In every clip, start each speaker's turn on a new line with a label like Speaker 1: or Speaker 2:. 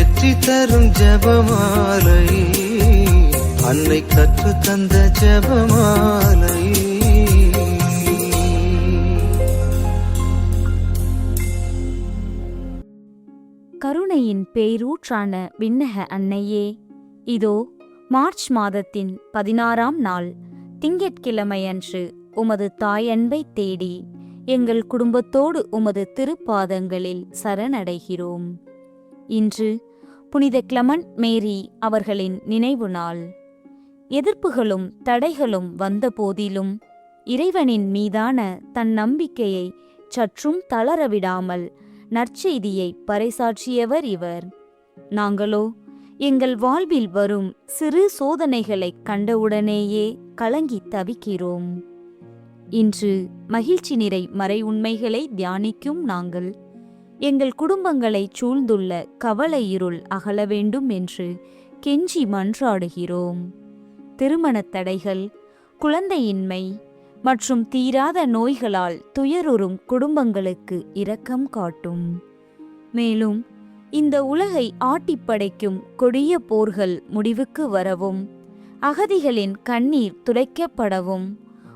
Speaker 1: வெற்றி தரும் ஜெபமாலை, அன்னை கற்று தந்த ஜெபமாலை.
Speaker 2: கருணையின் பேரூற்றான விண்ணக அன்னையே, இதோ மார்ச் மாதத்தின் 16ஆம் நாள் திங்கட்கிழமையன்று உமது தாயன்பை தேடி எங்கள் குடும்பத்தோடு உமது திருப்பாதங்களில் சரணடைகிறோம். இன்று புனித கிளமண்ட் மேரி அவர்களின் நினைவு நாள். எதிர்ப்புகளும் தடைகளும் வந்தபோதிலும் இறைவனின் மீதான தன் நம்பிக்கையை சற்றும் தளரவிடாமல் நற்செய்தியை பறைசாற்றியவர் இவர். நாங்களோ எங்கள் வாழ்வில் வரும் சிறு சோதனைகளைக் கண்டவுடனேயே கலங்கி தவிக்கிறோம். இன்று மகிழ்ச்சி நிறை மறை உண்மைகளை தியானிக்கும் நாங்கள் எங்கள் குடும்பங்களைச் சூழ்ந்துள்ள கவலை இருள் அகல வேண்டும் என்று கெஞ்சி மன்றாடுகிறோம். திருமணத் தடைகள், குழந்தையின்மை மற்றும் தீராத நோய்களால் துயருறும் குடும்பங்களுக்கு இரக்கம் காட்டும். மேலும் இந்த உலகை ஆட்டிப்படைக்கும் கொடிய போர்கள் முடிவுக்கு வரவும், அகதிகளின் கண்ணீர் துடைக்கப்படவும்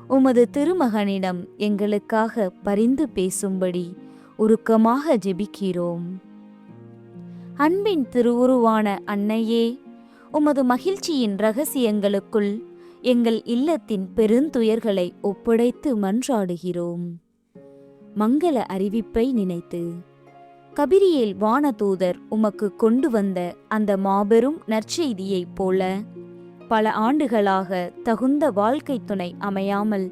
Speaker 2: உமது திருமகனிடம் எங்களுக்காக பரிந்து பேசும்படி உருக்கமாக ஜெபிக்கிறோம். அன்பின் திருவுருவான அன்னையே, உமது மகிழ்ச்சியின் இரகசியங்களுக்குள் எங்கள் இல்லத்தின் பெருந்துயர்களை ஒப்படைத்து மன்றாடுகிறோம். மங்கள அறிவிப்பை நினைத்து கபிரியேல் வானதூதர் உமக்கு கொண்டு வந்த அந்த மாபெரும் நற்செய்தியைப் போல பல ஆண்டுகளாக தகுந்த வாழ்க்கை துணை அமையாமல்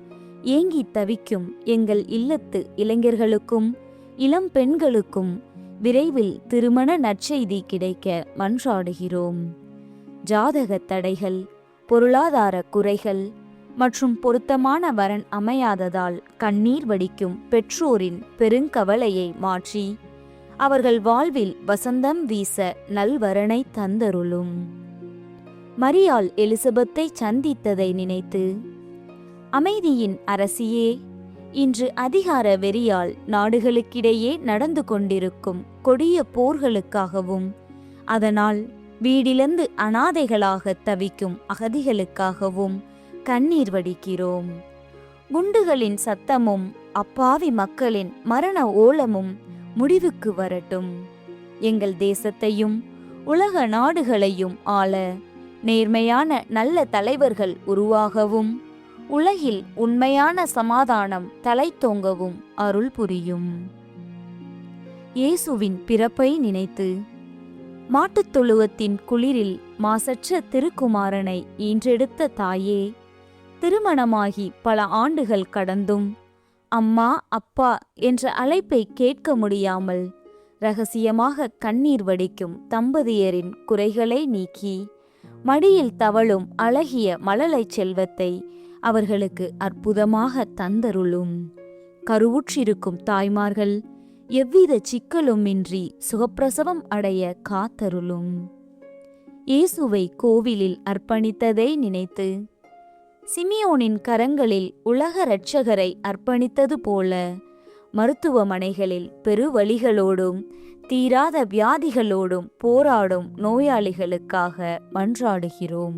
Speaker 2: ஏங்கி தவிக்கும் எங்கள் இல்லத்து இளைஞர்களுக்கும் இளம் பெண்களுக்கும் விரைவில் திருமண நற்செய்தி கிடைக்க மன்றாடுகிறோம். ஜாதக தடைகள், பொருளாதார குறைகள் மற்றும் பொருத்தமான வரன் அமையாததால் கண்ணீர் வடிக்கும் பெற்றோரின் பெருங்கவலையை மாற்றி அவர்கள் வாழ்வில் வசந்தம் வீச நல்வரனை தந்தருளும். மரியாள் எலிசபெத்தை சந்தித்ததை நினைத்து, அமைதியின் அரசியே, இன்று அதிகார வெறியால் நாடுகளுக்கிடையே நடந்து கொண்டிருக்கும் கொடிய போர்களுக்காகவும் அதனால் வீடிழந்து அனாதைகளாக தவிக்கும் அகதிகளுக்காகவும் கண்ணீர் வடிக்கிறோம். குண்டுகளின் சத்தமும் அப்பாவி மக்களின் மரண ஓலமும் முடிவுக்கு வரட்டும். எங்கள் தேசத்தையும் உலக நாடுகளையும் ஆள நேர்மையான நல்ல தலைவர்கள் உருவாகவும் உலகில் உண்மையான சமாதானம் தலைத்தோங்கவும் அருள் புரியும். இயேசுவின் பிறப்பை நினைத்து, மாட்டுத் தொழுவத்தின் குளிரில் மாசற்ற திருக்குமாரனை ஈன்றெடுத்த தாயே, திருமணமாகி பல ஆண்டுகள் கடந்தும் அம்மா அப்பா என்ற அழைப்பை கேட்க முடியாமல் இரகசியமாக கண்ணீர் வடிக்கும் தம்பதியரின் குறைகளை நீக்கி மடியில் தவழும் அழகிய மழலை செல்வத்தை அவர்களுக்கு அற்புதமாக தந்தருளும். கருவுற்றிருக்கும் தாய்மார்கள் எவ்வித சிக்கலுமின்றி சுகப்பிரசவம் அடைய காத்தருளும். இயேசுவை கோவிலில் அர்ப்பணித்ததை நினைத்து, சிமியோனின் கரங்களில் உலக இரட்சகரை அர்ப்பணித்தது போல மருத்துவமனைகளில் பெருவலிகளோடும் தீராத வியாதிகளோடும் போராடும் நோயாளிகளுக்காக மன்றாடுகிறோம்.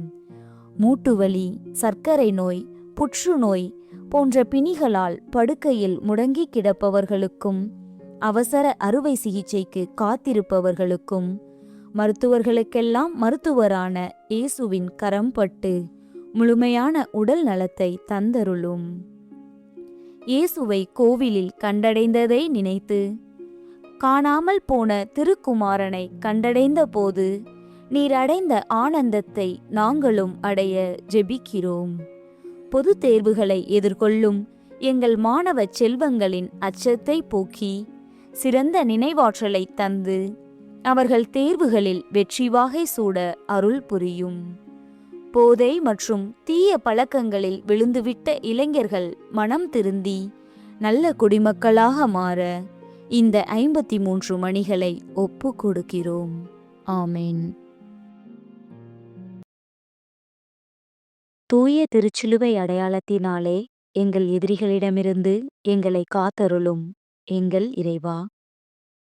Speaker 2: மூட்டுவலி, சர்க்கரை நோய், புற்றுநோய் போன்ற பிணிகளால் படுக்கையில் முடங்கி கிடப்பவர்களுக்கும், அவசர அறுவை சிகிச்சைக்கு காத்திருப்பவர்களுக்கும், மருத்துவர்களுக்கெல்லாம் மருத்துவரான இயேசுவின் கரம் பட்டு முழுமையான உடல் நலத்தை தந்தருளும். இயேசுவை கோவிலில் கண்டடைந்ததை நினைத்து, காணாமல் போன திருக்குமாரனை கண்டடைந்த போது நீர் அடைந்த ஆனந்தத்தை நாங்களும் அடைய ஜெபிக்கிறோம். பொது தேர்வுகளை எதிர்கொள்ளும் எங்கள் மாணவ செல்வங்களின் அச்சத்தை போக்கி சிறந்த நினைவாற்றலை தந்து அவர்கள் தேர்வுகளில் வெற்றி வாகை சூட அருள் புரியும். போதை மற்றும் தீய பழக்கங்களில் விழுந்துவிட்ட இளைஞர்கள் மனம் திருந்தி நல்ல குடிமக்களாக மாற இந்த 53 மணிகளை ஒப்பு கொடுக்கிறோம். ஆமேன். தூய திருச்சிலுவை அடையாளத்தினாலே எங்கள் எதிரிகளிடமிருந்து எங்களை காத்தருளும் எங்கள் இறைவா.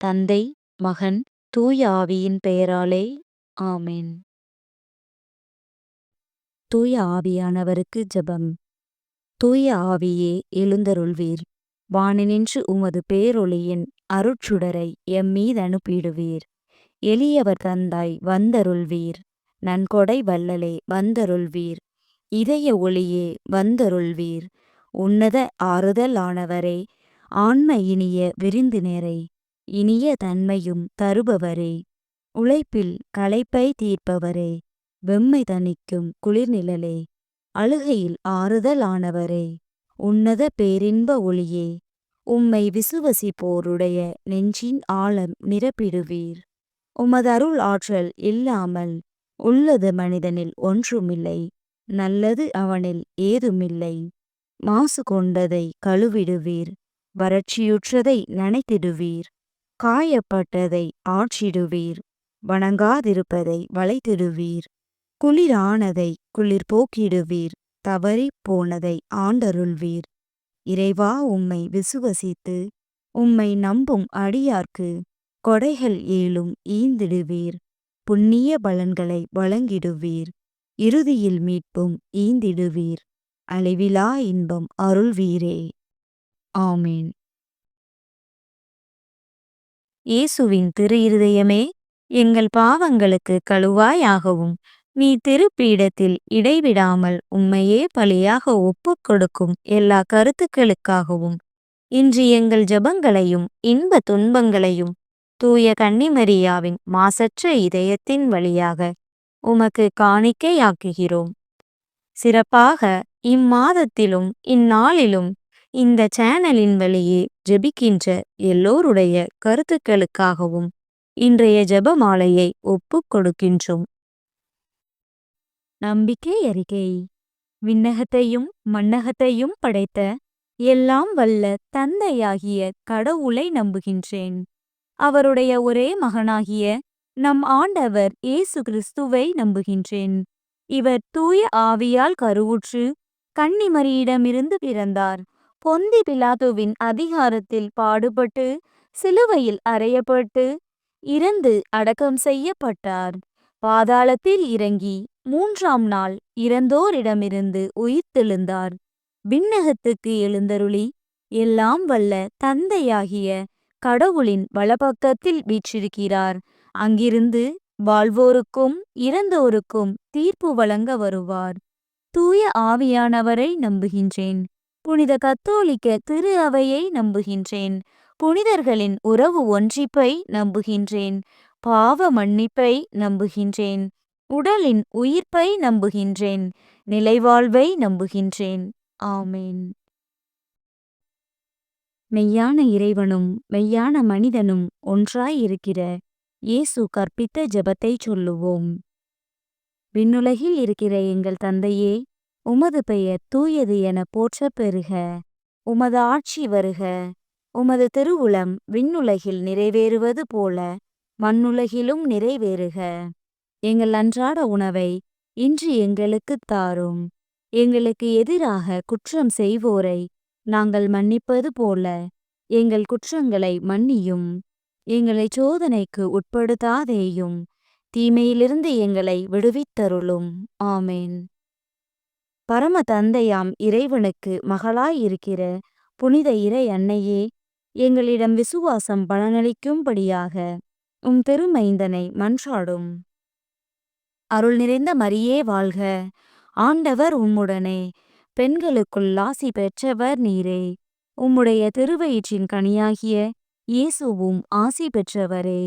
Speaker 2: தந்தை, மகன், தூய ஆவியின் பெயராலே ஆமென். தூய ஆவியானவருக்கு ஜெபம். தூய ஆவியே எழுந்தருள்வீர். வானினின்று உமது பேரொளியின் அருட்சுடரை எம்மீதனுப்பிடுவீர். எளியவர் தந்தாய் வந்தருள்வீர். நன்கொடை வள்ளலே வந்தருள்வீர். இதய ஒளியே வந்தருள்வீர். உன்னத ஆறுதலானவரே, ஆன்ம இனிய விருந்தினரே, இனிய தன்மையும் தருபவரே, உழைப்பில் களைப்பை தீர்ப்பவரே, வெம்மை தணிக்கும் குளிர்நிழலே, அழுகையில் ஆறுதலானவரே, உன்னத பேரின்ப ஒளியே, உம்மை விசுவசிப்போருடைய நெஞ்சின் ஆழம் நிரப்பிடுவீர். உமது அருள் ஆற்றல் இல்லாமல் உள்ளது மனிதனில் ஒன்றுமில்லை. நல்லது அவனில் ஏதுமில்லை. மாசு கொண்டதை கழுவிடுவீர். வறட்சியுற்றதை நனைத்திடுவீர். காயப்பட்டதை ஆற்றிடுவீர். வணங்காதிருப்பதை வளைத்திடுவீர். குளிரானதை குளிர் போக்கிடுவீர். தவறிப் போனதை ஆண்டருள்வீர். இறைவா, உம்மை விசுவசித்து உம்மை நம்பும் அடியார்க்கு கொடைகள் ஏழும் ஈந்திடுவீர். புண்ணிய பலன்களை வழங்கிடுவீர். இறுதியில் மீட்பும் ஈந்திடுவீர். அழிவிலா இன்பம் அருள்வீரே. ஆமென். இயேசுவின் திரு இருதயமே, எங்கள் பாவங்களுக்கு கழுவாயாகவும் நீ திருப்பீடத்தில் இடைவிடாமல் உம்மையே பலியாக ஒப்புக் கொடுக்கும் எல்லா கருத்துக்களுக்காகவும் இன்று எங்கள் ஜெபங்களையும் இன்ப துன்பங்களையும் தூய கன்னிமரியாவின் மாசற்ற இதயத்தின் வழியாக உமக்கு காணிக்கையாக்குகிறோம். சிறப்பாக இம்மாதத்திலும் இந்நாளிலும் இந்த சேனலின் வழியே ஜெபிக்கின்ற எல்லோருடைய கருத்துக்களுக்காகவும் இன்றைய ஜெபமாலையை ஒப்புக் கொடுக்கின்றோம். நம்பிக்கை அறிக்கை. விண்ணகத்தையும் மண்ணகத்தையும் படைத்த எல்லாம் வல்ல தந்தையாகிய கடவுளை நம்புகின்றேன். அவருடைய ஒரே மகனாகிய நம் ஆண்டவர் இயேசு கிறிஸ்துவை நம்புகின்றேன். இவர் தூய ஆவியால் கருவுற்று கன்னிமரியிடமிருந்து பிறந்தார். பொந்தி பிலாத்துவின் அதிகாரத்தில் பாடுபட்டு சிலுவையில் அறையப்பட்டு இறந்து அடக்கம் செய்யப்பட்டார். பாதாளத்தில் இறங்கி 3ஆம் நாள் இறந்தோரிடமிருந்து உயிர்த்தெழுந்தார். விண்ணகத்துக்கு எழுந்தருளி எல்லாம் வல்ல தந்தையாகிய கடவுளின் வலப்பக்கத்தில் வீற்றிருக்கிறார். அங்கிருந்து வாழ்வோருக்கும் இறந்தோருக்கும் தீர்ப்பு வழங்க வருவார். தூய ஆவியானவரை நம்புகின்றேன். புனித கத்தோலிக்க திரு அவையை நம்புகின்றேன். புனிதர்களின் உறவு ஒன்றிப்பை நம்புகின்றேன். பாவ மன்னிப்பை நம்புகின்றேன். உடலின் உயிர்ப்பை நம்புகின்றேன். நிலைவாழ்வை நம்புகின்றேன். ஆமென். மெய்யான இறைவனும் மெய்யான மனிதனும் ஒன்றாய் இருக்கிற இயேசு கற்பித்த ஜெபத்தை சொல்லுவோம். விண்ணுலகில் இருக்கிற எங்கள் தந்தையே, உமது பெயர் தூயது என போற்றப் பெறுக. உமது ஆட்சி வருக. உமது திருவுளம் விண்ணுலகில் நிறைவேறுவது போல மண்ணுலகிலும் நிறைவேறுக. எங்கள் அன்றாட உணவை இன்று எங்களுக்குத் தாரும். எங்களுக்கு எதிராக குற்றம் செய்வோரை நாங்கள் மன்னிப்பது போல எங்கள் குற்றங்களை மன்னியும். எங்களை சோதனைக்கு உட்படுத்தாதேயும். தீமையிலிருந்து எங்களை விடுவித்தருளும். ஆமென். பரம தந்தையாம் இறைவனுக்கு மகளாயிருக்கிற புனித இறை அன்னையே, எங்களிடம் விசுவாசம் பலனளிக்கும்படியாக உம் திருமைந்தனை மன்றாடும். அருள் நிறைந்த மரியே வாழ்க. ஆண்டவர் உம்முடனே. பெண்களுக்குள் ஆசி பெற்றவர் நீரே. உம்முடைய திருவயிற்றின் கனியாகிய இயேசுவும் ஆசி பெற்றவரே.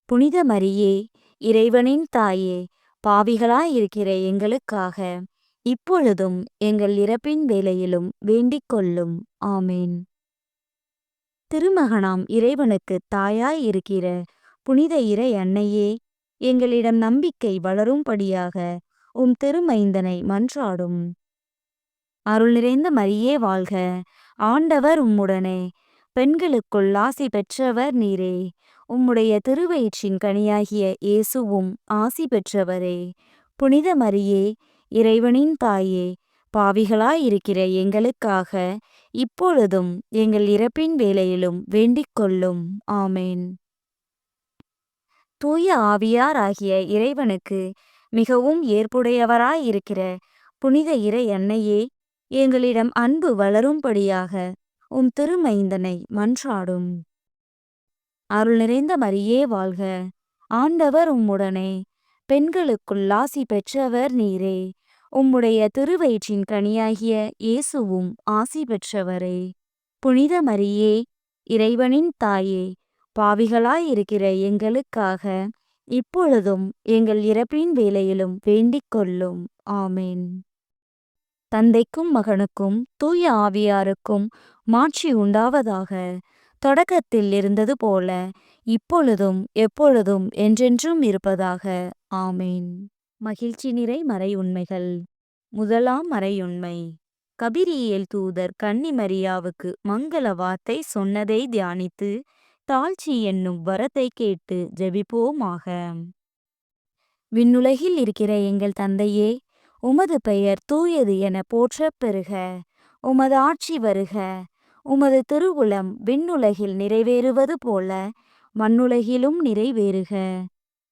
Speaker 2: புனித மரியே, இறைவனின் தாயே, பாவிகளாயிருக்கிற எங்களுக்காக இப்பொழுதும் எங்கள் இறப்பின் வேளையிலும் வேண்டிக் கொள்ளும். ஆமென். திருமகனாம் இறைவனுக்கு தாயாய் இருக்கிற புனித இறை அன்னையே, எங்களிடம் நம்பிக்கை வளரும்படியாக உம் திருமைந்தனை மன்றாடும். அருள் நிறைந்த மரியே வாழ்க. ஆண்டவர் உம்முடனே. பெண்களுக்குள் ஆசி பெற்றவர் நீரே. உம்முடைய திருவயிற்றின் கனியாகிய இயேசுவும் ஆசி பெற்றவரே. புனித மரியே, இறைவனின் தாயே, பாவிகளாயிருக்கிற எங்களுக்காக இப்பொழுதும் எங்கள் இறப்பின் வேளையிலும் வேண்டிக் கொள்ளும். ஆமென். தூய ஆவியாராகிய இறைவனுக்கு மிகவும் ஏற்புடையவராயிருக்கிற புனித இறை அன்னையே, எங்களிடம் அன்பு வளரும்படியாக உம் திருமைந்தனை மன்றாடும். அருள் நிறைந்த மரியே வாழ்க. ஆண்டவர் உம்முடனே, பெண்களுக்குள் ஆசி பெற்றவர் நீரே. உம்முடைய திருவயிற்றின் கனியாகிய இயேசுவும் ஆசி பெற்றவரே. புனித மரியே, இறைவனின் தாயே, பாவிகளாயிருக்கிற எங்களுக்காக இப்பொழுதும் எங்கள் இறப்பின் வேளையிலும் வேண்டிக் கொள்ளும். ஆமென். தந்தைக்கும் மகனுக்கும் தூய ஆவியாருக்கும் மாட்சி உண்டாவதாக. தொடக்கத்தில் இருந்தது போல இப்பொழுதும் எப்பொழுதும் என்றென்றும் இருப்பதாக. ஆமென். மகிழ்ச்சி நிறை மறை உண்மைகள். முதலாம் மறையுண்மை. கபிரியேல் தூதர் கன்னி மரியாவுக்கு மங்கள வார்த்தை சொன்னதை தியானித்து தாழ்ச்சி என்னும் வரத்தை கேட்டு ஜெபிப்போமாக. விண்ணுலகில் இருக்கிற எங்கள் தந்தையே, உமது பெயர் தூயது என போற்றப் பெறுக. உமது ஆட்சி வருக. உமது திருவுளம் விண்ணுலகில் நிறைவேறுவது போல மண்ணுலகிலும் நிறைவேறுக.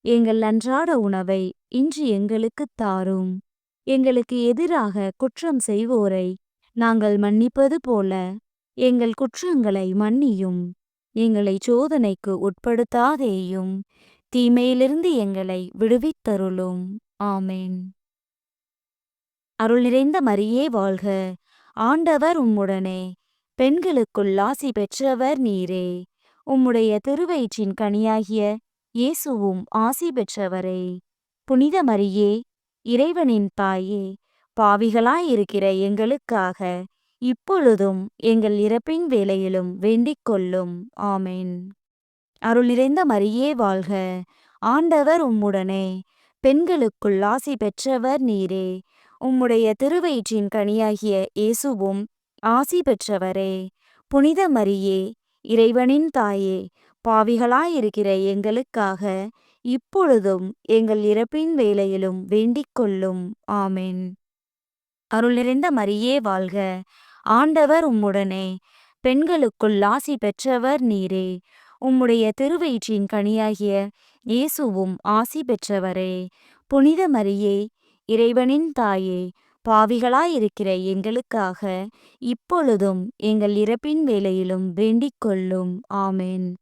Speaker 2: எங்கள் அன்றாட உணவை இன்று எங்களுக்குத் தாரும். எங்களுக்கு எதிராக குற்றம் செய்வோரை நாங்கள் மன்னிப்பது போல எங்கள் குற்றங்களை மன்னியும். எங்களை சோதனைக்கு உட்படுத்தாதேயும், தீமையிலிருந்து எங்களை விடுவித்தருளும். ஆமென். அருள் நிறைந்த மரியே வாழ்க. ஆண்டவர் உம்முடனே, பெண்களுக்குள் ஆசி பெற்றவர் நீரே. உம்முடைய திருவயிற்றின் கனியாகிய இயேசுவும் ஆசி பெற்றவரே. புனித மரியே, இறைவனின் தாயே, பாவிகளாயிருக்கிற எங்களுக்காக இப்பொழுதும் எங்கள் இறப்பின் வேளையிலும் வேண்டிக் கொள்ளும். ஆமென். அருள் நிறைந்த மரியே வாழ்க. ஆண்டவர் உம்முடனே, பெண்களுக்குள் ஆசி பெற்றவர் நீரே. உம்முடைய திருவயிற்றின் கனியாகிய இயேசுவும் ஆசி பெற்றவரே. புனித மரியே, இறைவனின் தாயே, பாவிகளாயிருக்கிற எங்களுக்காக இப்பொழுதும் எங்கள் இறப்பின் வேளையிலும் வேண்டிக் கொள்ளும். ஆமென். அருள் நிறைந்த மரியே வாழ்க. ஆண்டவர் உம்முடனே, பெண்களுக்குள் ஆசி பெற்றவர் நீரே. உம்முடைய திருவயிற்றின் கனியாகிய இயேசுவும் ஆசி பெற்றவரே. புனித மரியே, இறைவனின் தாயே, பாவிகளாயிருக்கிற எங்களுக்காக இப்பொழுதும் எங்கள் இறப்பின் வேளையிலும் வேண்டிக் கொள்ளும். ஆமென்.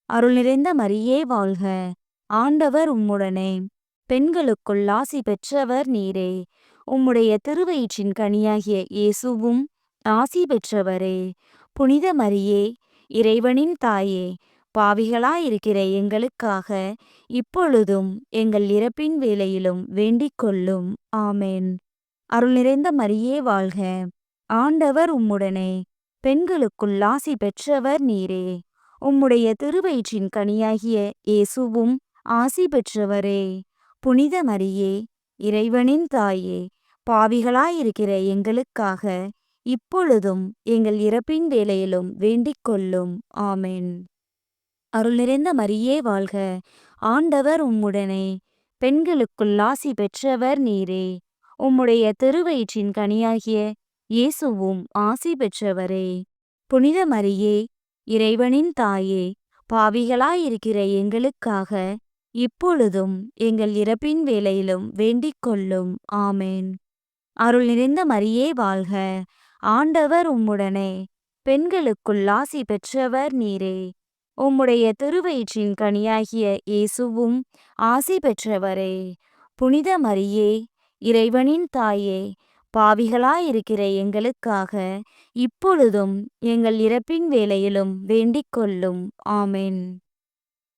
Speaker 2: அருள் நிறைந்த மரியே வாழ்க. ஆண்டவர் உம்முடனே, பெண்களுக்குள் ஆசி பெற்றவர் நீரே. உம்முடைய திருவயிற்றின் கனியாகிய இயேசுவும் ஆசி பெற்றவரே. புனித மரியே, இறைவனின் தாயே, பாவிகளாயிருக்கிற எங்களுக்காக இப்பொழுதும் எங்கள் இறப்பின் வேளையிலும் வேண்டிக் கொள்ளும். ஆமென். அருள் நிறைந்த மரியே வாழ்க. ஆண்டவர் உம்முடனே, பெண்களுக்குள் ஆசி பெற்றவர் நீரே. உம்முடைய திருவயிற்றின் கனியாகிய இயேசுவும் ஆசி பெற்றவரே. புனித மரியே, இறைவனின் தாயே, பாவிகளாயிருக்கிற எங்களுக்காக இப்பொழுதும் எங்கள் இறப்பின் வேளையிலும் வேண்டிக் கொள்ளும். ஆமென். அருள் நிறைந்த மரியே வாழ்க. ஆண்டவர் உம்முடனே, பெண்களுக்குள் ஆசி பெற்றவர் நீரே. உம்முடைய திருவயிற்றின் கனியாகிய இயேசுவும் ஆசி பெற்றவரே. புனித மரியே, இறைவனின் தாயே, பாவிகளாயிருக்கிற எங்களுக்காக இப்பொழுதும் எங்கள் இறப்பின் வேளையிலும் வேண்டிக் கொள்ளும். ஆமென். அருள் நிறைந்த மரியே வாழ்க. ஆண்டவர் உம்முடனே, பெண்களுக்குள் ஆசி பெற்றவர் நீரே. உம்முடைய திருவயிற்றின் கனியாகிய இயேசுவும் ஆசி பெற்றவரே. புனித மரியே, இறைவனின் தாயே, பாவிகளாயிருக்கிற எங்களுக்காக இப்பொழுதும் எங்கள் இறப்பின் வேளையிலும் வேண்டிக் கொள்ளும். ஆமென்.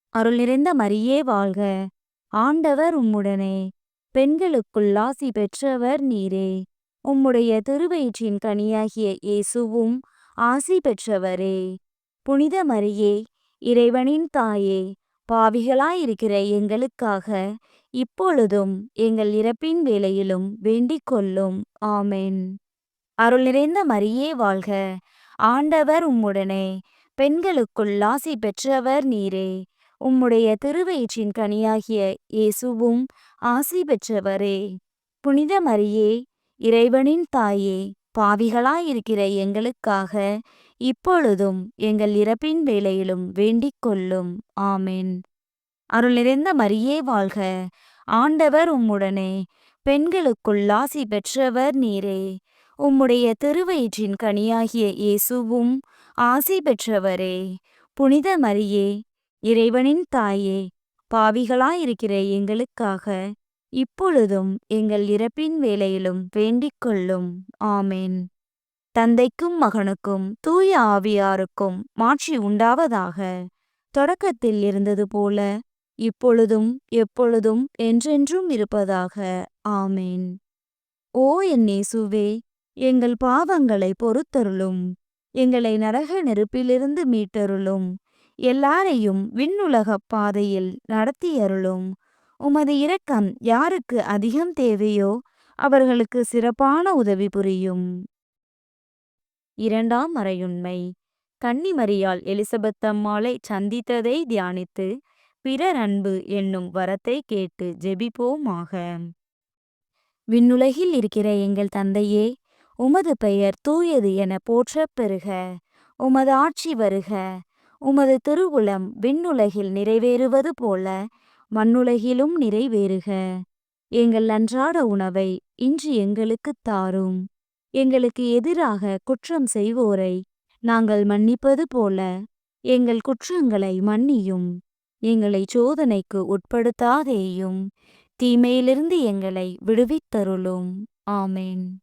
Speaker 2: அருள் நிறைந்த மரியே வாழ்க. ஆண்டவர் உம்முடனே, பெண்களுக்குள் ஆசி பெற்றவர் நீரே. உம்முடைய திருவயிற்றின் கனியாகிய இயேசுவும் ஆசி பெற்றவரே. புனித மரியே, இறைவனின் தாயே, பாவிகளாயிருக்கிற எங்களுக்காக இப்பொழுதும் எங்கள் இறப்பின் வேளையிலும் வேண்டிக் கொள்ளும். ஆமென். அருள் நிறைந்த மரியே வாழ்க. ஆண்டவர் உம்முடனே, பெண்களுக்குள் ஆசி பெற்றவர் நீரே. உம்முடைய திருவயிற்றின் கனியாகிய இயேசுவும் ஆசி பெற்றவரே. புனித மரியே, இறைவனின் தாயே, பாவிகளாயிருக்கிற எங்களுக்காக இப்பொழுதும் எங்கள் இறப்பின் வேளையிலும் வேண்டிக் கொள்ளும். ஆமென். அருள் நிறைந்த மரியே வாழ்க. ஆண்டவர் உம்முடனே, பெண்களுக்குள் ஆசி பெற்றவர் நீரே. உம்முடைய திருவயிற்றின் கனியாகிய இயேசுவும் ஆசி பெற்றவரே. புனித மரியே, இறைவனின் தாயே, பாவிகளாயிருக்கிற எங்களுக்காக இப்பொழுதும் எங்கள் இறப்பின் வேளையிலும் வேண்டிக் கொள்ளும். ஆமென். தந்தைக்கும் மகனுக்கும் தூய ஆவியாருக்கும் மாட்சி உண்டாவதாக. தொடக்கத்தில் இருந்தது போல இப்பொழுதும் எப்பொழுதும் என்றென்றும் இருப்பதாக. ஆமென். ஓ என் இயேசுவே, எங்கள் பாவங்களை பொறுத்தருளும். எங்களை நரக நெருப்பிலிருந்து மீட்டருளும். எல்லாரையும் விண்ணுலகப் பாதையில் நடத்தியருளும். உமது இரக்கம் யாருக்கு அதிகம் தேவையோ அவர்களுக்கு சிறப்பான உதவி புரியும். இரண்டாம் மறையுண்மை. கன்னிமரியாள் எலிசபெத் அம்மாளை சந்தித்ததை தியானித்து பிறர் அன்பு என்னும் வரத்தை கேட்டு ஜெபிப்போமாக. விண்ணுலகில் இருக்கிற எங்கள் தந்தையே, உமது பெயர் தூயது என போற்றப் பெறுக. உமது ஆட்சி வருக. உமது திருவுளம் விண்ணுலகில் நிறைவேறுவது போல மண்ணுலகிலும் நிறைவேறுக. எங்கள் அன்றாட உணவை இன்று எங்களுக்குத் தாரும். எங்களுக்கு எதிராக குற்றம் செய்வோரை நாங்கள் மன்னிப்பது போல எங்கள் குற்றங்களை மன்னியும். எங்களை சோதனைக்கு உட்படுத்தாதேயும், தீமையிலிருந்து எங்களை விடுவித்தருளும். ஆமென்.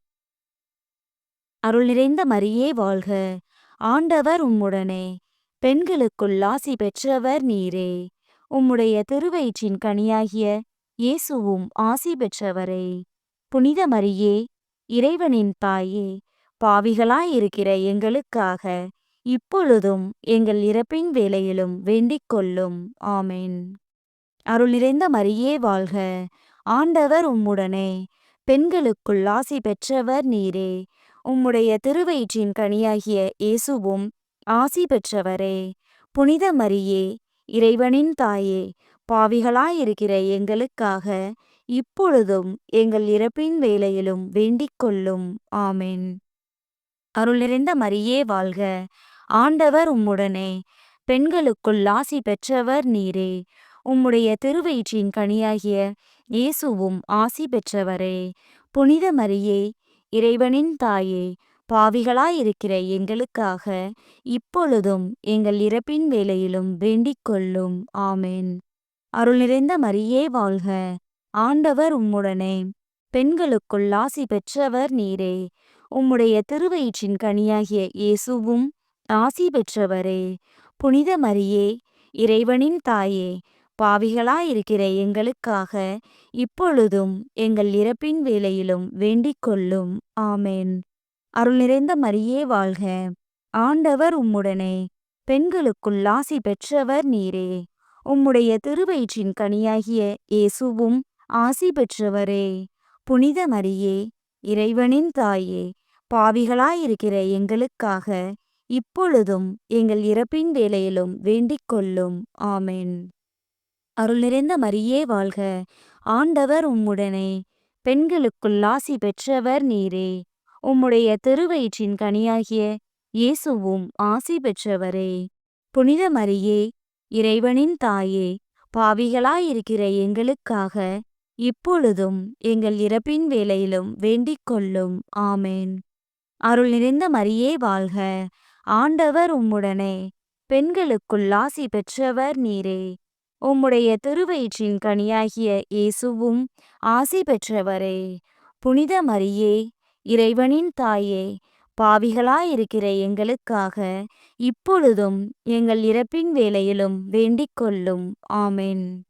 Speaker 2: அருள் நிறைந்த மரியே வாழ்க. ஆண்டவர் உம்முடனே, பெண்களுக்குள் ஆசி பெற்றவர் நீரே. உம்முடைய திருவயிற்றின் கனியாகிய இயேசுவும் ஆசி பெற்றவரே. புனித மரியே, இறைவனின் தாயே, பாவிகளாயிருக்கிற எங்களுக்காக இப்பொழுதும் எங்கள் இறப்பின் வேளையிலும் வேண்டிக் கொள்ளும். ஆமென். அருள் நிறைந்த மரியே வாழ்க. ஆண்டவர் உம்முடனே, பெண்களுக்குள் ஆசி பெற்றவர் நீரே. உம்முடைய திருவயிற்றின் கனியாகிய இயேசுவும் ஆசி பெற்றவரே. புனித மரியே, இறைவனின் தாயே, பாவிகளாயிருக்கிற எங்களுக்காக இப்பொழுதும் எங்கள் இறப்பின் வேளையிலும் வேண்டிக் கொள்ளும். ஆமென். அருள் நிறைந்த மரியே வாழ்க. ஆண்டவர் உம்முடனே, பெண்களுக்குள் ஆசி பெற்றவர் நீரே. உம்முடைய திருவயிற்றின் கனியாகிய இயேசுவும் ஆசி பெற்றவரே. புனித மரியே, இறைவனின் தாயே, பாவிகளாயிருக்கிற எங்களுக்காக இப்பொழுதும் எங்கள் இறப்பின் வேளையிலும் வேண்டிக் கொள்ளும். ஆமென். அருள் நிறைந்த மரியே வாழ்க. ஆண்டவர் உம்முடனே, பெண்களுக்குள் ஆசி பெற்றவர் நீரே. உம்முடைய திருவயிற்றின் கனியாகிய இயேசுவும் ஆசி பெற்றவரே. புனித மரியே, இறைவனின் தாயே, பாவிகளாயிருக்கிற எங்களுக்காக இப்பொழுதும் எங்கள் இறப்பின் வேளையிலும் வேண்டிக் கொள்ளும். ஆமென். அருள் நிறைந்த மரியே வாழ்க. ஆண்டவர் உம்முடனே, பெண்களுக்குள் ஆசி பெற்றவர் நீரே. உம்முடைய திருவயிற்றின் கனியாகிய இயேசுவும் ஆசி பெற்றவரே. புனித மரியே, இறைவனின் தாயே, பாவிகளாயிருக்கிற எங்களுக்காக இப்பொழுதும் எங்கள் இறப்பின் வேளையிலும் வேண்டிக் கொள்ளும். ஆமென். அருள் நிறைந்த மரியே வாழ்க. ஆண்டவர் உம்முடனே, பெண்களுக்குள் ஆசி பெற்றவர் நீரே. உம்முடைய திருவயிற்றின் கனியாகிய இயேசுவும் ஆசி பெற்றவரே. புனித மரியே, இறைவனின் தாயே, பாவிகளாயிருக்கிற எங்களுக்காக இப்பொழுதும் எங்கள் இறப்பின் வேளையிலும் வேண்டிக் கொள்ளும். ஆமென். அருள் நிறைந்த மரியே வாழ்க. ஆண்டவர் உம்முடனே, பெண்களுக்குள் ஆசி பெற்றவர் நீரே. உம்முடைய திருவயிற்றின் கனியாகிய இயேசுவும் ஆசி பெற்றவரே. புனித மரியே, இறைவனின் தாயே, பாவிகளாயிருக்கிற எங்களுக்காக இப்பொழுதும் எங்கள் இறப்பின் வேளையிலும் வேண்டிக் கொள்ளும். ஆமென்.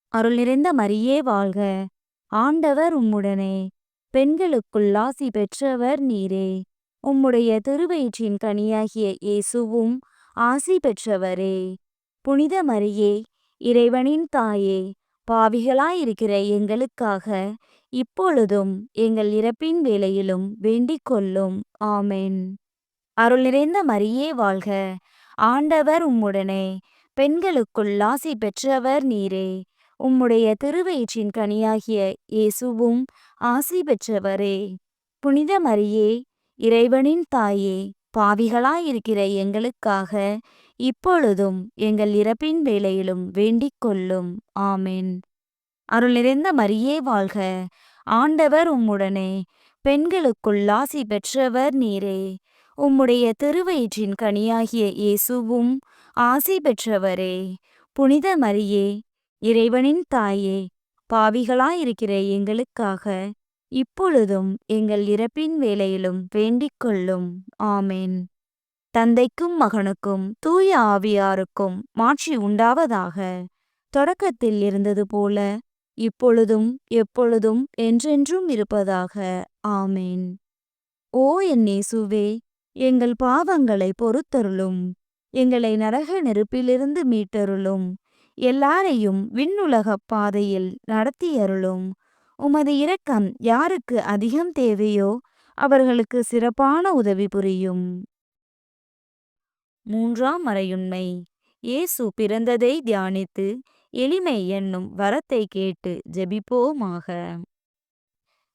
Speaker 2: அருள் நிறைந்த மரியே வாழ்க. ஆண்டவர் உம்முடனே, பெண்களுக்குள் ஆசி பெற்றவர் நீரே. உம்முடைய திருவயிற்றின் கனியாகிய இயேசுவும் ஆசி பெற்றவரே. புனித மரியே, இறைவனின் தாயே, பாவிகளாயிருக்கிற எங்களுக்காக இப்பொழுதும் எங்கள் இறப்பின் வேளையிலும் வேண்டிக் கொள்ளும். ஆமென். அருள் நிறைந்த மரியே வாழ்க. ஆண்டவர் உம்முடனே, பெண்களுக்குள் ஆசி பெற்றவர் நீரே. உம்முடைய திருவயிற்றின் கனியாகிய இயேசுவும் ஆசி பெற்றவரே. புனித மரியே, இறைவனின் தாயே, பாவிகளாயிருக்கிற எங்களுக்காக இப்பொழுதும் எங்கள் இறப்பின் வேளையிலும் வேண்டிக் கொள்ளும். ஆமென். அருள் நிறைந்த மரியே வாழ்க! ஆண்டவர் உம்முடனே, பெண்களுக்குள் ஆசி பெற்றவர் நீரே. உம்முடைய திருவயிற்றின் கனியாகிய இயேசுவும் ஆசி பெற்றவரே. புனித மரியே, இறைவனின் தாயே, பாவிகளாயிருக்கிற எங்களுக்காக இப்பொழுதும் எங்கள் இறப்பின் வேளையிலும் வேண்டிக் கொள்ளும். ஆமென். தந்தைக்கும் மகனுக்கும் தூய ஆவியாருக்கும் மாட்சி உண்டாவதாக. தொடக்கத்தில் இருந்தது போல இப்பொழுதும் எப்பொழுதும் என்றென்றும் இருப்பதாக. ஆமென். ஓ என் இயேசுவே, எங்கள் பாவங்களை பொறுத்தருளும். எங்களை நரக நெருப்பிலிருந்து மீட்டருளும். எல்லாரையும் விண்ணுலகப் பாதையில் நடத்தியருளும். உமது இரக்கம் யாருக்கு அதிகம் தேவையோ அவர்களுக்கு சிறப்பான உதவி புரியும். மூன்றாம் மறையுண்மை. இயேசு பிறந்ததை தியானித்து எளிமை என்னும் வரத்தை கேட்டு ஜெபிப்போமாக.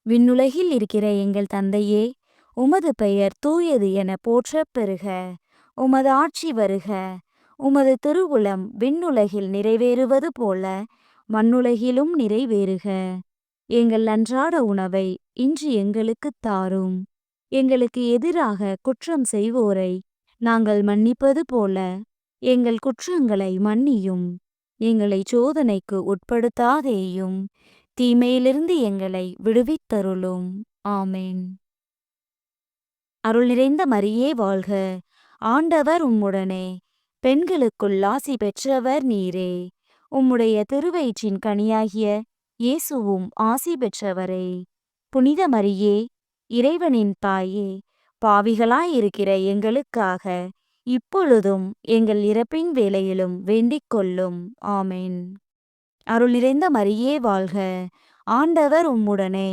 Speaker 2: விண்ணுலகில் இருக்கிற எங்கள் தந்தையே, உமது பெயர் தூயது என போற்றப் பெறுக. உமது ஆட்சி வருக. உமது திருவுளம் விண்ணுலகில் நிறைவேறுவது போல மண்ணுலகிலும் நிறைவேறுக. எங்கள் அன்றாட உணவை இன்று எங்களுக்குத் தாரும். எங்களுக்கு எதிராக குற்றம் செய்வோரை நாங்கள் மன்னிப்பது போல எங்கள் குற்றங்களை மன்னியும். எங்களை சோதனைக்கு உட்படுத்தாதேயும், தீமையிலிருந்து எங்களை விடுவித்தருளும். ஆமென். அருள் நிறைந்த மரியே வாழ்க! ஆண்டவர் உம்முடனே, பெண்களுக்குள் ஆசி பெற்றவர் நீரே. உம்முடைய திருவயிற்றின் கனியாகிய இயேசுவும் ஆசி பெற்றவரே. புனித மரியே, இறைவனின் தாயே, பாவிகளாயிருக்கிற எங்களுக்காக இப்பொழுதும் எங்கள் இறப்பின் வேளையிலும் வேண்டிக் கொள்ளும். ஆமென். அருள் நிறைந்த மரியே வாழ்க! ஆண்டவர் உம்முடனே,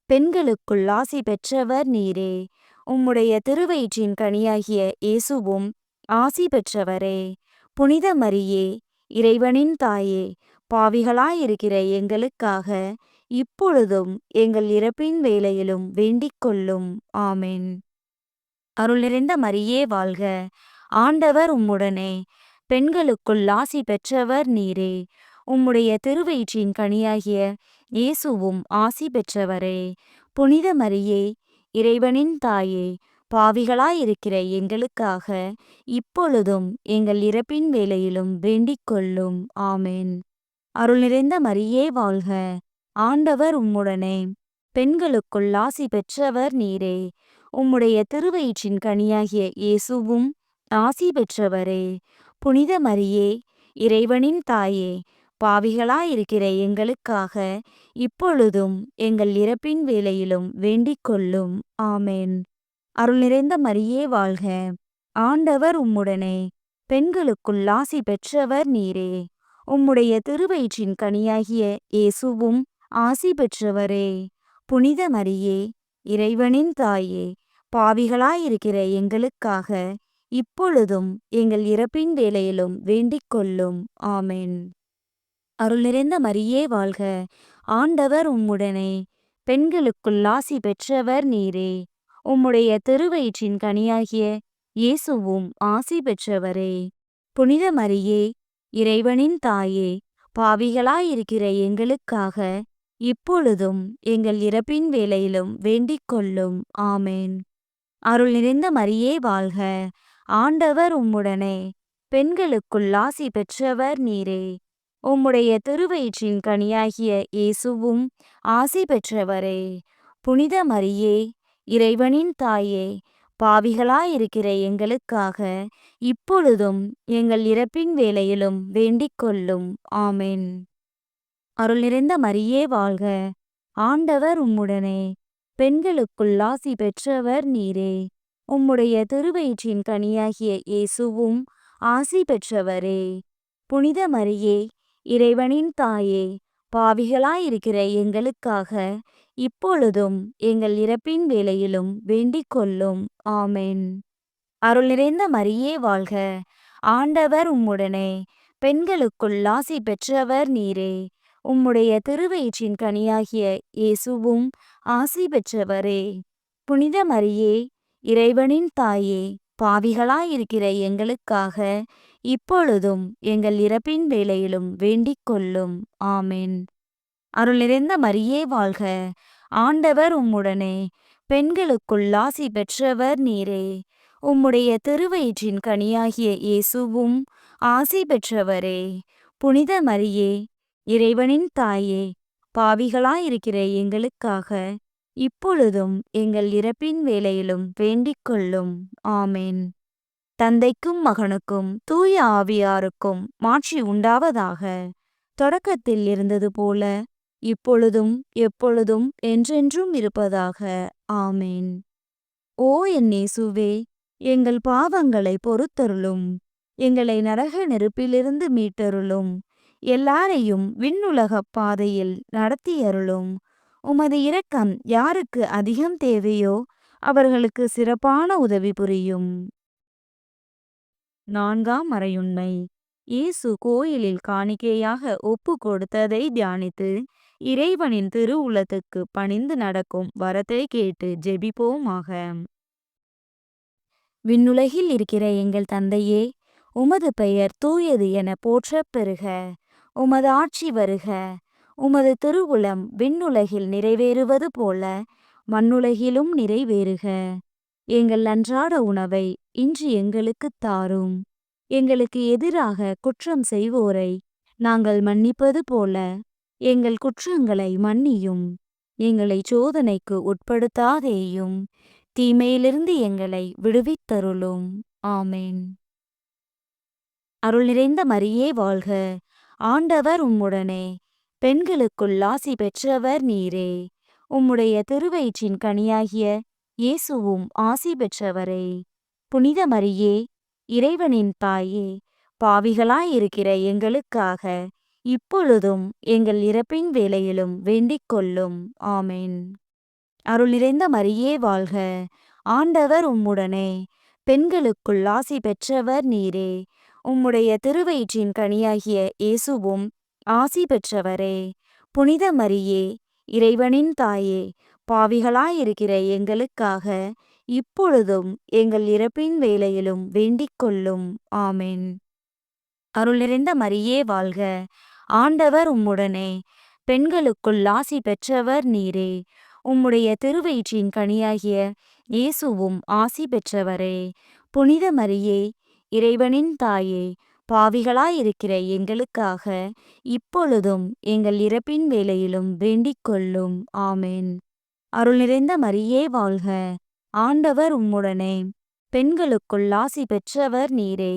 Speaker 2: பெண்களுக்குள் ஆசி பெற்றவர் நீரே. உம்முடைய திருவயிற்றின் கனியாகிய இயேசுவும் ஆசி பெற்றவரே. புனித மரியே, இறைவனின் தாயே, பாவிகளாயிருக்கிற எங்களுக்காக இப்பொழுதும் எங்கள் இறப்பின் வேளையிலும் வேண்டிக் கொள்ளும். ஆமென். அருள் நிறைந்த மரியே வாழ்க! ஆண்டவர் உம்முடனே, பெண்களுக்குள் ஆசி பெற்றவர் நீரே. உம்முடைய திருவயிற்றின் கனியாகிய இயேசுவும் ஆசி பெற்றவரே. புனித மரியே, இறைவனின் தாயே, பாவிகளாயிருக்கிற எங்களுக்காக இப்பொழுதும் எங்கள் இறப்பின் வேளையிலும் வேண்டிக் கொள்ளும். ஆமென். அருள் நிறைந்த மரியே வாழ்க! ஆண்டவர் உம்முடனே, பெண்களுக்குள் ஆசி பெற்றவர் நீரே. உம்முடைய திருவயிற்றின் கனியாகிய இயேசுவும் ஆசி பெற்றவரே. புனித மரியே, இறைவனின் தாயே, பாவிகளாயிருக்கிற எங்களுக்காக இப்பொழுதும் எங்கள் இறப்பின் வேளையிலும் வேண்டிக் கொள்ளும். ஆமென். அருள் நிறைந்த மரியே வாழ்க! ஆண்டவர் உம்முடனே, பெண்களுக்குள் ஆசி பெற்றவர் நீரே. உம்முடைய திருவயிற்றின் கனியாகிய இயேசுவும் ஆசி பெற்றவரே. புனித மரியே, இறைவனின் தாயே, பாவிகளாயிருக்கிற எங்களுக்காக இப்பொழுதும் எங்கள் இறப்பின் வேளையிலும் வேண்டிக் கொள்ளும். ஆமென். அருள் நிறைந்த மரியே வாழ்க! ஆண்டவர் உம்முடனே, பெண்களுக்குள் ஆசி பெற்றவர் நீரே. உம்முடைய திருவயிற்றின் கனியாகிய இயேசுவும் ஆசி பெற்றவரே. புனித மரியே, இறைவனின் தாயே, பாவிகளாயிருக்கிற எங்களுக்காக இப்பொழுதும் எங்கள் இறப்பின் வேளையிலும் வேண்டிக் கொள்ளும். ஆமென். அருள் நிறைந்த மரியே வாழ்க! ஆண்டவர் உம்முடனே, பெண்களுக்குள் ஆசி பெற்றவர் நீரே. உம்முடைய திருவயிற்றின் கனியாகிய இயேசுவும் ஆசி பெற்றவரே. புனித மரியே, இறைவனின் தாயே, பாவிகளாயிருக்கிற எங்களுக்காக இப்பொழுதும் எங்கள் இறப்பின் வேளையிலும் வேண்டிக் கொள்ளும். ஆமென். அருள் நிறைந்த மரியே வாழ்க! ஆண்டவர் உம்முடனே, பெண்களுக்குள் ஆசி பெற்றவர் நீரே. உம்முடைய திருவயிற்றின் கனியாகிய இயேசுவும் ஆசி பெற்றவரே. புனித மரியே, இறைவனின் தாயே, பாவிகளாயிருக்கிற எங்களுக்காக இப்பொழுதும் எங்கள் இறப்பின் வேளையிலும் வேண்டிக் கொள்ளும். ஆமென். அருள் நிறைந்த மரியே வாழ்க! ஆண்டவர் உம்முடனே, பெண்களுக்குள் ஆசி பெற்றவர் நீரே. உம்முடைய திருவயிற்றின் கனியாகிய இயேசுவும் ஆசி பெற்றவரே. புனித மரியே, இறைவனின் தாயே, பாவிகளாயிருக்கிற எங்களுக்காக இப்பொழுதும் எங்கள் இறப்பின் வேளையிலும் வேண்டிக் கொள்ளும். ஆமென். அருள் நிறைந்த மரியே வாழ்க! ஆண்டவர் உம்முடனே, பெண்களுக்குள் ஆசி பெற்றவர் நீரே. உம்முடைய திருவயிற்றின் கனியாகிய இயேசுவும் ஆசி பெற்றவரே. புனித மரியே, இறைவனின் தாயே, பாவிகளாயிருக்கிற எங்களுக்காக இப்பொழுதும் எங்கள் இறப்பின் வேளையிலும் வேண்டிக் கொள்ளும். ஆமென். தந்தைக்கும் மகனுக்கும் தூய ஆவியாருக்கும் மாட்சி உண்டாவதாக. தொடக்கத்தில் இருந்தது போல இப்பொழுதும் எப்பொழுதும் என்றென்றும் இருப்பதாக. ஆமென். ஓ என் இயேசுவே, எங்கள் பாவங்களை பொறுத்தருளும். எங்களை நரக நெருப்பிலிருந்து மீட்டருளும். எல்லாரையும் விண்ணுலகப் பாதையில் நடத்தியருளும். உமது இரக்கம் யாருக்கு அதிகம் தேவையோ அவர்களுக்கு சிறப்பான உதவி புரியும். 4ஆம் மறையுண்மை. இயேசு கோயிலில் காணிக்கையாக ஒப்பு கொடுத்ததை தியானித்து இறைவனின் திருவுளத்துக்கு பணிந்து நடக்கும் வரத்தை கேட்டு ஜெபிப்போமாக. விண்ணுலகில் இருக்கிற எங்கள் தந்தையே, உமது பெயர் தூயது என போற்றப் பெறுக. உமது ஆட்சி வருக. உமது திருவுளம் விண்ணுலகில் நிறைவேறுவது போல மண்ணுலகிலும் நிறைவேறுக. எங்கள் அன்றாட உணவை இன்று எங்களுக்குத் தாரும். எங்களுக்கு எதிராக குற்றம் செய்வோரை நாங்கள் மன்னிப்பது போல எங்கள் குற்றங்களை மன்னியும். எங்களை சோதனைக்கு உட்படுத்தாதேயும், தீமையிலிருந்து எங்களை விடுவித்தருளும். ஆமென். அருள் நிறைந்த மரியே வாழ்க! ஆண்டவர் உம்முடனே, பெண்களுக்குள் ஆசி பெற்றவர் நீரே. உம்முடைய திருவயிற்றின் கனியாகிய இயேசுவும் ஆசி பெற்றவரே. புனித மரியே, இறைவனின் தாயே, பாவிகளாயிருக்கிற எங்களுக்காக இப்பொழுதும் எங்கள் இறப்பின் வேளையிலும் வேண்டிக் கொள்ளும். ஆமென். அருள் நிறைந்த மரியே வாழ்க! ஆண்டவர் உம்முடனே, பெண்களுக்குள் ஆசி பெற்றவர் நீரே. உம்முடைய திருவயிற்றின் கனியாகிய இயேசுவும் ஆசி பெற்றவரே. புனித மரியே, இறைவனின் தாயே, பாவிகளாயிருக்கிற எங்களுக்காக இப்பொழுதும் எங்கள் இறப்பின் வேளையிலும் வேண்டிக் கொள்ளும். ஆமென். அருள் நிறைந்த மரியே வாழ்க! ஆண்டவர் உம்முடனே, பெண்களுக்குள் ஆசி பெற்றவர் நீரே. உம்முடைய திருவயிற்றின் கனியாகிய இயேசுவும் ஆசி பெற்றவரே. புனித மரியே, இறைவனின் தாயே, பாவிகளாயிருக்கிற எங்களுக்காக இப்பொழுதும் எங்கள் இறப்பின் வேளையிலும் வேண்டிக் கொள்ளும். ஆமென். அருள் நிறைந்த மரியே வாழ்க! ஆண்டவர் உம்முடனே, பெண்களுக்குள் ஆசி பெற்றவர் நீரே.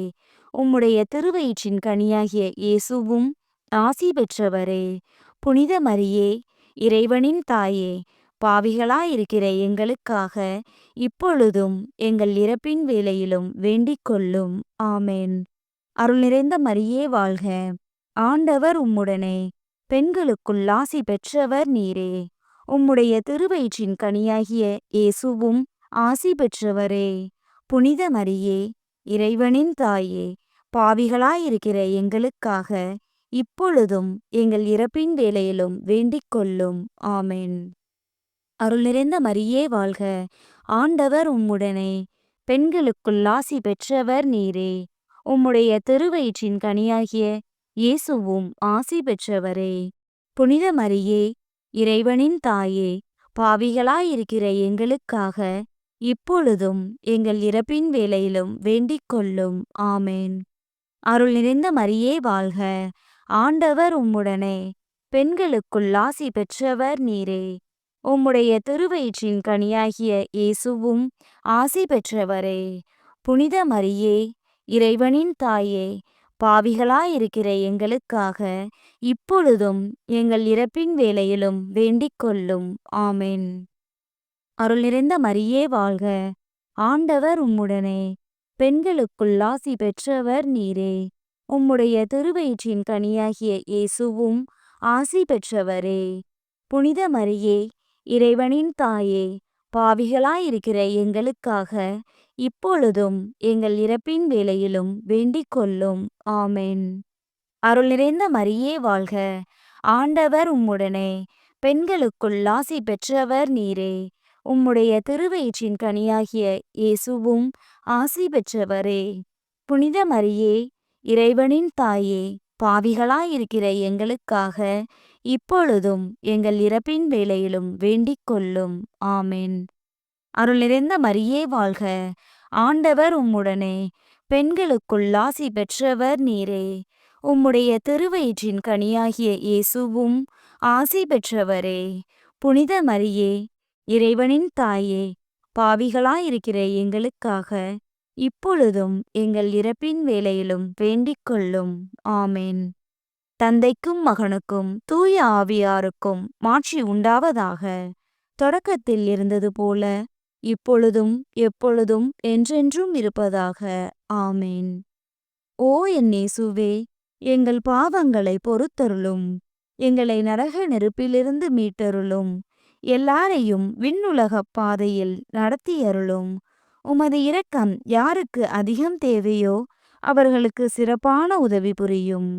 Speaker 2: உம்முடைய திருவயிற்றின் கனியாகிய இயேசுவும் ஆசி பெற்றவரே. புனித மரியே, இறைவனின் தாயே, பாவிகளாயிருக்கிற எங்களுக்காக இப்பொழுதும் எங்கள் இறப்பின் வேளையிலும் வேண்டிக் கொள்ளும். ஆமென். அருள் நிறைந்த மரியே வாழ்க! ஆண்டவர் உம்முடனே, பெண்களுக்குள் ஆசி பெற்றவர் நீரே. உம்முடைய திருவயிற்றின் கனியாகிய இயேசுவும் ஆசி பெற்றவரே. புனித மரியே, இறைவனின் தாயே, பாவிகளாயிருக்கிற எங்களுக்காக இப்பொழுதும் எங்கள் இறப்பின் வேளையிலும் வேண்டிக் கொள்ளும். ஆமென். அருள் நிறைந்த மரியே வாழ்க! ஆண்டவர் உம்முடனே, பெண்களுக்குள் ஆசி பெற்றவர் நீரே. உம்முடைய திருவயிற்றின் கனியாகிய இயேசுவும் ஆசி பெற்றவரே. புனித மரியே, இறைவனின் தாயே, பாவிகளாயிருக்கிற எங்களுக்காக இப்பொழுதும் எங்கள் இறப்பின் வேளையிலும் வேண்டிக் கொள்ளும். ஆமென். அருள் நிறைந்த மரியே வாழ்க! ஆண்டவர் உம்முடனே, பெண்களுக்குள் ஆசி பெற்றவர் நீரே. உம்முடைய திருவயிற்றின் கனியாகிய இயேசுவும் ஆசி பெற்றவரே. புனித மரியே, இறைவனின் தாயே, பாவிகளாயிருக்கிற எங்களுக்காக இப்பொழுதும் எங்கள் இறப்பின் வேளையிலும் வேண்டிக் கொள்ளும். ஆமென். அருள் நிறைந்த மரியே வாழ்க! ஆண்டவர் உம்முடனே, பெண்களுக்குள் ஆசி பெற்றவர் நீரே. உம்முடைய திருவயிற்றின் கனியாகிய இயேசுவும் ஆசி பெற்றவரே. புனித மரியே, இறைவனின் தாயே, பாவிகளாயிருக்கிற எங்களுக்காக இப்பொழுதும் எங்கள் இறப்பின் வேளையிலும் வேண்டிக் கொள்ளும். ஆமென். அருள் நிறைந்த மரியே வாழ்க! ஆண்டவர் உம்முடனே, பெண்களுக்குள் ஆசி பெற்றவர் நீரே. உம்முடைய திருவயிற்றின் கனியாகிய இயேசுவும் ஆசி பெற்றவரே. புனித மரியே, இறைவனின் தாயே, பாவிகளாயிருக்கிற எங்களுக்காக இப்பொழுதும் எங்கள் இறப்பின் வேளையிலும் வேண்டிக் கொள்ளும். ஆமென். அருள் நிறைந்த மரியே வாழ்க! ஆண்டவர் உம்முடனே, பெண்களுக்குள் ஆசி பெற்றவர் நீரே. உம்முடைய திருவயிற்றின் கனியாகிய இயேசுவும் ஆசி பெற்றவரே. புனித மரியே, இறைவனின் தாயே, பாவிகளாயிருக்கிற எங்களுக்காக இப்பொழுதும் எங்கள் இறப்பின் வேளையிலும் வேண்டிக் கொள்ளும். ஆமென். தந்தைக்கும் மகனுக்கும் தூய ஆவியாருக்கும் மாட்சி உண்டாவதாக. தொடக்கத்தில் இருந்தது போல இப்பொழுதும் எப்பொழுதும் என்றென்றும் இருப்பதாக. ஆமென். ஓ என் இயேசுவே, எங்கள் பாவங்களை பொறுத்தருளும். எங்களை நரக நெருப்பிலிருந்து மீட்டருளும். எல்லாரையும் விண்ணுலகப் பாதையில் நடத்தியருளும். உமது இரக்கம் யாருக்கு அதிகம் தேவையோ அவர்களுக்கு சிறப்பான உதவி புரியும்.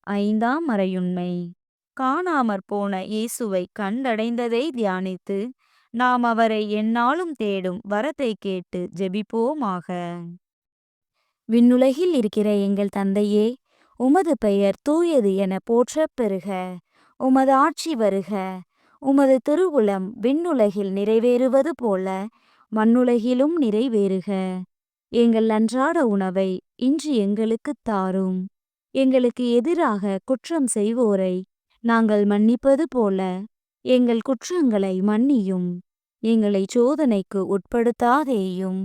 Speaker 2: ஐந்தாம் மறையுண்மை. காணாமற் போன இயேசுவை கண்டடைந்ததை தியானித்து நாம் அவரை எந்நாளும் தேடும் வரத்தை கேட்டு ஜெபிப்போமாக. விண்ணுலகில் இருக்கிற எங்கள் தந்தையே, உமது பெயர் தூயது என போற்றப் பெறுக. உமது ஆட்சி வருக. உமது திருவுளம் விண்ணுலகில் நிறைவேறுவது போல மண்ணுலகிலும் நிறைவேறுக. எங்கள் அன்றாட உணவை இன்று எங்களுக்குத் தாரும். எங்களுக்கு எதிராக குற்றம் செய்வோரை நாங்கள் மன்னிப்பது போல எங்கள் குற்றங்களை மன்னியும். எங்களை சோதனைக்கு உட்படுத்தாதேயும்,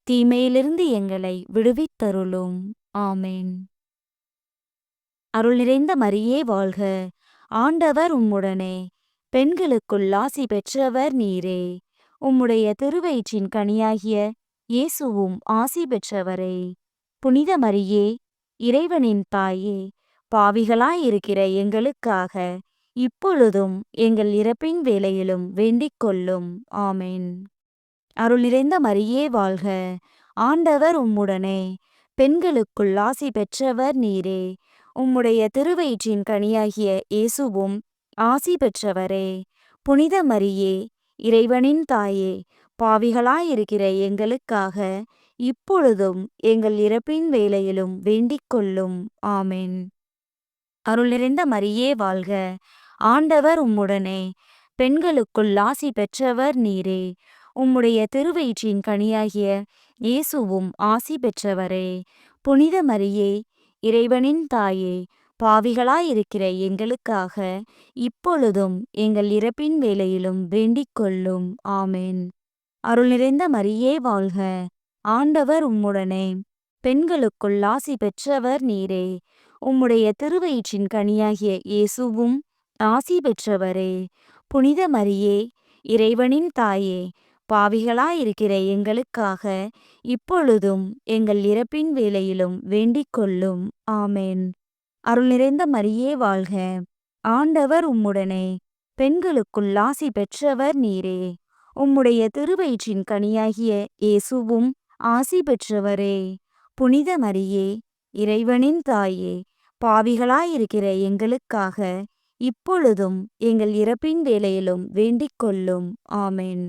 Speaker 2: தீமையிலிருந்து எங்களை விடுவித்தருளும். ஆமென். அருள் நிறைந்த மரியே வாழ்க! ஆண்டவர் உம்முடனே, பெண்களுக்குள் ஆசி பெற்றவர் நீரே. உம்முடைய திருவயிற்றின் கனியாகிய இயேசுவும் ஆசி பெற்றவரே. புனித மரியே, இறைவனின் தாயே, பாவிகளாயிருக்கிற எங்களுக்காக இப்பொழுதும் எங்கள் இறப்பின் வேளையிலும் வேண்டிக் கொள்ளும். ஆமென். அருள் நிறைந்த மரியே வாழ்க! ஆண்டவர் உம்முடனே, பெண்களுக்குள் ஆசி பெற்றவர் நீரே. உம்முடைய திருவயிற்றின் கனியாகிய இயேசுவும் ஆசி பெற்றவரே. புனித மரியே, இறைவனின் தாயே, பாவிகளாயிருக்கிற எங்களுக்காக இப்பொழுதும் எங்கள் இறப்பின் வேளையிலும் வேண்டிக் கொள்ளும். ஆமென். அருள் நிறைந்த மரியே வாழ்க! ஆண்டவர் உம்முடனே, பெண்களுக்குள் ஆசி பெற்றவர் நீரே. உம்முடைய திருவயிற்றின் கனியாகிய இயேசுவும் ஆசி பெற்றவரே. புனித மரியே, இறைவனின் தாயே, பாவிகளாயிருக்கிற எங்களுக்காக இப்பொழுதும் எங்கள் இறப்பின் வேளையிலும் வேண்டிக் கொள்ளும். ஆமென். அருள் நிறைந்த மரியே வாழ்க! ஆண்டவர் உம்முடனே, பெண்களுக்குள் ஆசி பெற்றவர் நீரே. உம்முடைய திருவயிற்றின் கனியாகிய இயேசுவும் ஆசி பெற்றவரே. புனித மரியே, இறைவனின் தாயே, பாவிகளாயிருக்கிற எங்களுக்காக இப்பொழுதும் எங்கள் இறப்பின் வேளையிலும் வேண்டிக் கொள்ளும். ஆமென். அருள் நிறைந்த மரியே வாழ்க! ஆண்டவர் உம்முடனே, பெண்களுக்குள் ஆசி பெற்றவர் நீரே. உம்முடைய திருவயிற்றின் கனியாகிய இயேசுவும் ஆசி பெற்றவரே. புனித மரியே, இறைவனின் தாயே, பாவிகளாயிருக்கிற எங்களுக்காக இப்பொழுதும் எங்கள் இறப்பின் வேளையிலும் வேண்டிக் கொள்ளும். ஆமென்.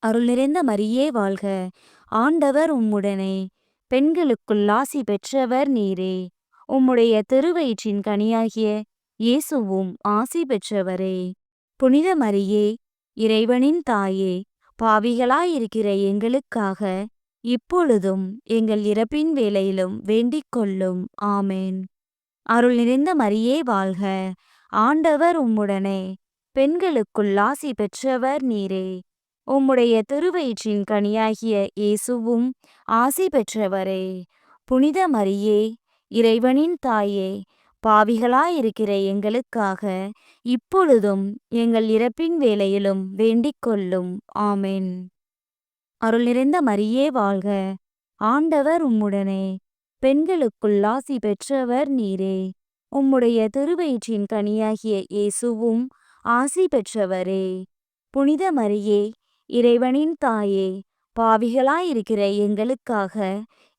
Speaker 2: அருள் நிறைந்த மரியே வாழ்க! ஆண்டவர் உம்முடனே, பெண்களுக்குள் ஆசி பெற்றவர் நீரே. உம்முடைய திருவயிற்றின் கனியாகிய இயேசுவும் ஆசி பெற்றவரே. புனித மரியே, இறைவனின் தாயே, பாவிகளாயிருக்கிற எங்களுக்காக இப்பொழுதும் எங்கள் இறப்பின் வேளையிலும் வேண்டிக் கொள்ளும். ஆமென். அருள் நிறைந்த மரியே வாழ்க! ஆண்டவர் உம்முடனே, பெண்களுக்குள் ஆசி பெற்றவர் நீரே. உம்முடைய திருவயிற்றின் கனியாகிய இயேசுவும் ஆசி பெற்றவரே. புனித மரியே, இறைவனின் தாயே, பாவிகளாயிருக்கிற எங்களுக்காக இப்பொழுதும் எங்கள் இறப்பின் வேளையிலும் வேண்டிக் கொள்ளும். ஆமென். அருள் நிறைந்த மரியே வாழ்க! ஆண்டவர் உம்முடனே, பெண்களுக்குள் ஆசி பெற்றவர் நீரே. உம்முடைய திருவயிற்றின் கனியாகிய இயேசுவும் ஆசி பெற்றவரே. புனித மரியே, இறைவனின் தாயே, பாவிகளாயிருக்கிற எங்களுக்காக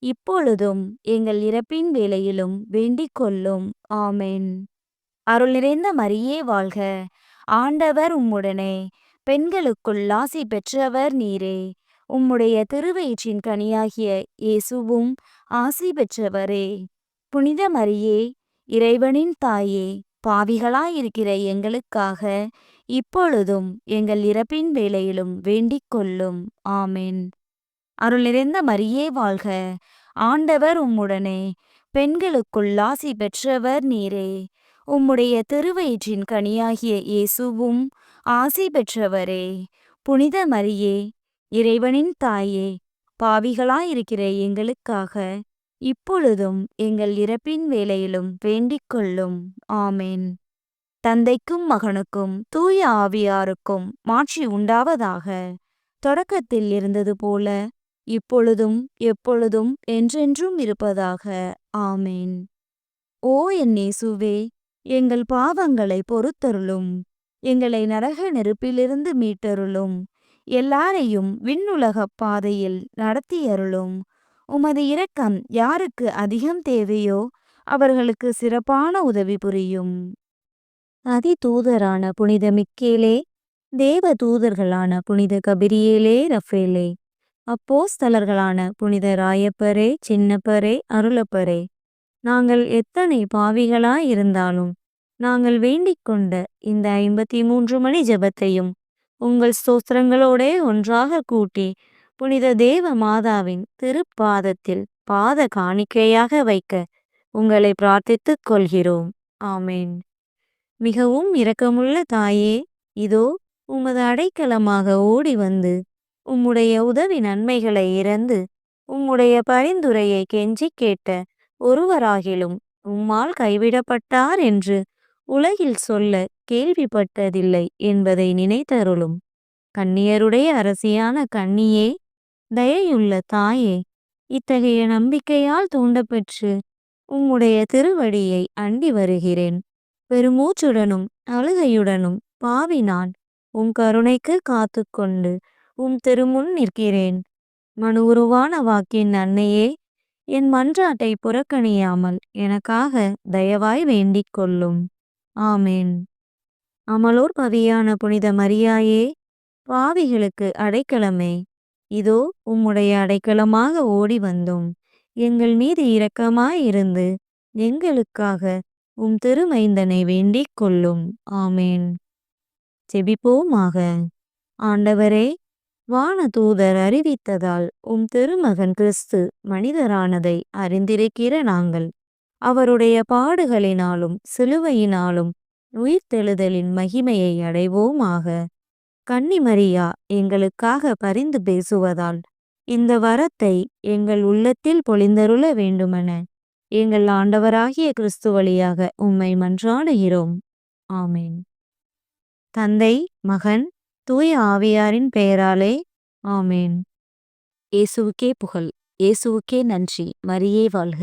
Speaker 2: இப்பொழுதும் எங்கள் இறப்பின் வேளையிலும் வேண்டிக் கொள்ளும். ஆமென். அருள் நிறைந்த மரியே வாழ்க! ஆண்டவர் உம்முடனே, பெண்களுக்குள் ஆசி பெற்றவர் நீரே. உம்முடைய திருவயிற்றின் கனியாகிய இயேசுவும் ஆசி பெற்றவரே. புனித மரியே, இறைவனின் தாயே, பாவிகளாயிருக்கிற எங்களுக்காக இப்பொழுதும் எங்கள் இறப்பின் வேளையிலும் வேண்டிக் கொள்ளும். ஆமென். அருள் நிறைந்த மரியே வாழ்க. ஆண்டவர் உம்முடனே. பெண்களுக்குள் ஆசி பெற்றவர் நீரே. உம்முடைய திருவயிற்றின் கனியாகிய இயேசுவும் ஆசி பெற்றவரே. புனித மரியே, இறைவனின் தாயே, பாவிகளாயிருக்கிற எங்களுக்காக இப்பொழுதும் எங்கள் இறப்பின் வேளையிலும் வேண்டிக் கொள்ளும். ஆமென். தந்தைக்கும் மகனுக்கும் தூய ஆவியாருக்கும் மாட்சி உண்டாவதாக. தொடக்கத்தில் இருந்தது போல இப்பொழுதும் எப்பொழுதும் என்றென்றும் இருப்பதாக. ஆமென். ஓ என் இயேசுவே, எங்கள் பாவங்களை பொறுத்தருளும். எங்களை நரக நெருப்பிலிருந்து மீட்டருளும். எல்லாரையும் விண்ணுலகப் பாதையில் நடத்தியருளும். உமது இரக்கம் யாருக்கு அதிகம் தேவையோ அவர்களுக்கு சிறப்பான உதவி புரியும். அதிதூதரான புனித மிக்கேலே, தேவ தூதர்களான புனித கபிரியேலே, ரஃபேலே, அப்போஸ்தலர்களான புனித ராயப்பரே, சின்னப்பரே, அருளப்பரே, நாங்கள் எத்தனை பாவிகளாயிருந்தாலும் நாங்கள் வேண்டிக் கொண்ட இந்த 53 மணி ஜெபத்தையும் உங்கள் ஸ்தோத்திரங்களோடே ஒன்றாக கூட்டி புனித தேவ மாதாவின் திருப்பாதத்தில் பாத காணிக்கையாக வைக்க உங்களை பிரார்த்தித்துக் கொள்கிறோம். ஆமென். மிகவும் இரக்கமுள்ள தாயே, இதோ உமது அடைக்கலமாக ஓடி வந்து உம்முடைய உதவி நன்மைகளை இறந்து உம்முடைய பரிந்துரையை கெஞ்சிக் கேட்ட ஒருவராகிலும் உம்மால் கைவிடப்பட்டார் என்று உலகில் சொல்ல கேள்விப்பட்டதில்லை என்பதை நினைத்தருளும். கன்னியருடைய அரசியான கன்னியே, தயையுள்ள தாயே, இத்தகைய நம்பிக்கையால் தூண்டப்பெற்று உம்முடைய திருவடியை அண்டி வருகிறேன். பெருமூச்சுடனும் அழுகையுடனும் பாவி நான் உம் கருணைக்கு காத்துக்கொண்டு உம் திருமுன் நிற்கிறேன். மனு உருவான வாக்கின் அன்னையே, என் மன்றாட்டை புறக்கணியாமல் எனக்காக தயவாய் வேண்டிக் கொள்ளும். ஆமென். அமலோர் பவியான புனித மரியாயே, பாவிகளுக்கு அடைக்கலமே, இதோ உம்முடைய அடைக்கலமாக ஓடி வந்தோம். எங்கள் மீது இரக்கமாயிருந்து எங்களுக்காக உம் திருமைந்தனை வேண்டிக் கொள்ளும். ஆமென். ஜெபிப்போமாக. ஆண்டவரே, வானதூதர் அறிவித்ததால் உம் திருமகன் கிறிஸ்து மனிதரானதை அறிந்திருக்கிற நாங்கள் அவருடைய பாடுகளினாலும் சிலுவையினாலும் உயிர்த்தெழுதலின் மகிமையை அடைவோமாக. கன்னிமரியா எங்களுக்காக பரிந்து பேசுவதால் இந்த வரத்தை எங்கள் உள்ளத்தில் பொழிந்தருள வேண்டுமென எங்கள் ஆண்டவராகிய கிறிஸ்து வழியாக உம்மை மன்றாடுகிறோம். ஆமென். தந்தை, மகன், தூய ஆவியாரின் பெயராலே. ஆமென். இயேசுவுக்கே புகழ். இயேசுவுக்கே நன்றி. மரியே வாழ்க.